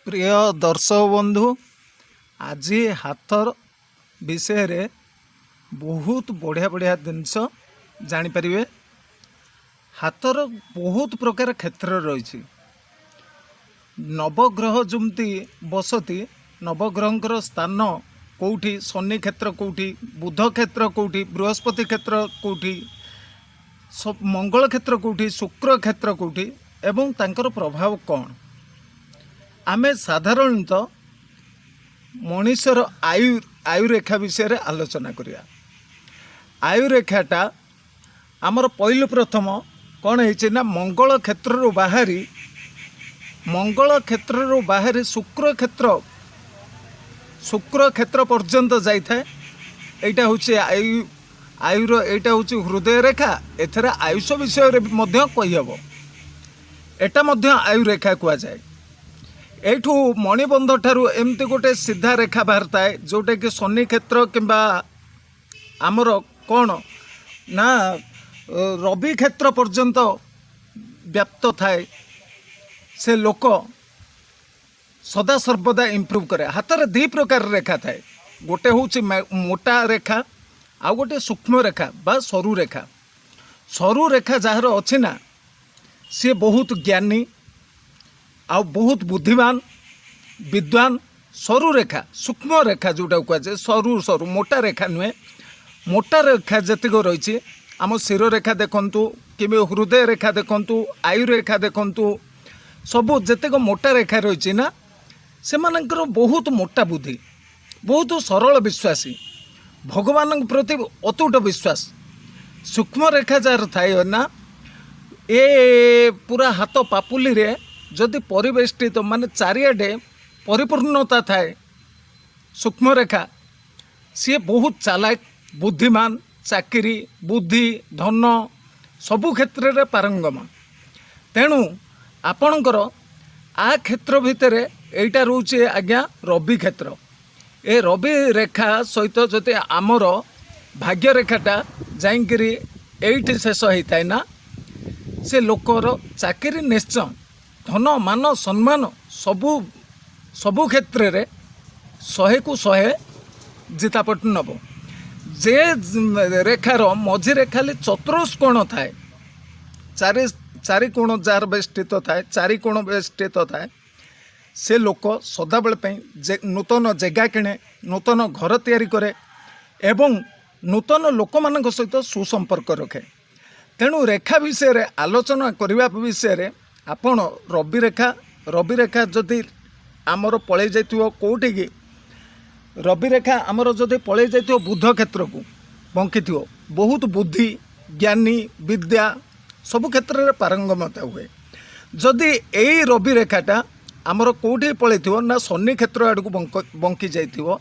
प्रिय दर्शक बंधु आज हाथर विषय रे बहुत बढ़िया बढ़िया जिनस जापर। हाथर बहुत प्रकार क्षेत्र रही। नवग्रह जमती बसती नवग्रह स्थान कौटी, शनि क्षेत्र कौटी, बुध क्षेत्र कौटी, बृहस्पति क्षेत्र कौटी, मंगल क्षेत्र कौटी, शुक्र क्षेत्र कौटी एवं तांकर प्रभाव कौन। आमे साधारणतः मनीषर आयुरेखा विषय रे आलोचना करिया। आयुरेखाटा आमर पहलु प्रथम कौन है ना, मंगल क्षेत्र बाहरी शुक्र क्षेत्र पर्यंत जाए। यहाँ हूँ आयुर एटा हूँ हृदय रेखा। एथर आयुष विषय रे कहीहब। एटा आयुरेखा कह जाए। एठू मणिबंध ठारू एमती गोटे सीधा रेखा बाहर थाए जोटा कि शनि क्षेत्र किंबा आमर कौन ना रवि क्षेत्र पर्यंत व्याप्त थाए। से लोक सदा सर्वदा इम्प्रूव करे। हाथ दी प्रकार रेखा थाए। गोटे हूँ मोटा रेखा आ गोटे सूक्ष्म रेखा बा सरु रेखा। सरु रेखा जार अच्छी ना सी बहुत ज्ञानी आ बहुत बुद्धिमान विद्वान। सरु रेखा सूक्ष्म रेखा जोटा कहुए सरु सरु मोटा रेखा नुहे। मोटा रेखा जतिक रही आम शिर रेखा देखंतु कि हृदय रेखा देखंतु, आयु रेखा देखंतु, सबू जतिक मोटा रेखा रही ना से मानकर बहुत मोटा बुद्धि, बहुत सरल विश्वासी, भगवान प्रति अतुट विश्वास। सूक्ष्म रेखा जार थाए ना ए पूरा हाथ पापुली रे जदि परिवेष्टित माने चारिआडे परिपूर्णता थाए सूक्ष्म रेखा, सी बहुत चालाक, बुद्धिमान, चाकरी, बुद्धि, धन सबु क्षेत्र रे पारंगम। तेणु आपणकर आ क्षेत्र भितर एटा रोचे आज्ञा रवि क्षेत्र। ए रवि रेखा सहित जदि आमर भाग्य रेखाटा जाइकरी एइठी शेष होता है ना, से लोकर चाकरी निश्चय, धन मान सम्मान सबु क्षेत्र रे 100 को 100 जितापट नब। जे रेखार मझिरे खाली चतुष्कोण थाए, चारि कोण जार बेष्टित थाए, चारि कोण बेष्टित थाए, से लोक सदाबेले नूतन जगह किणे, नूतन घर तैयारी करे एवं नूतन लोक मान सहित सुसंपर्क रखे। तेणु रेखा विषय रे आलोचना करने विषय रे आपण रवि रेखा जदि आमर पलि जाइथिबो कोठी की, रवि रेखा आमर जदि पलि जाइथिबो बुध क्षेत्र को बंकिथिबो, बहुत बुद्धि, ज्ञानी, विद्या सबु क्षेत्र रे पारंगमता हुए। जदि एई रवि रेखाटा आमर कोठी पलैथिबो ना शनि क्षेत्र आड़ को बंकी जाइथिबो,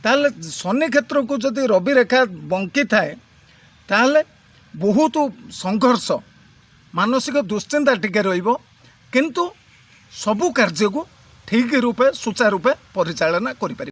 ताले शनि क्षेत्र को जदि रवि रेखा बंकी थाए ताले बहुत संघर्ष, मानसिक दुश्चिंता टिके रहिबो, किंतु सबु कार्य को ठीक रूपे सुचारू रूपे परिचालना करि पारि।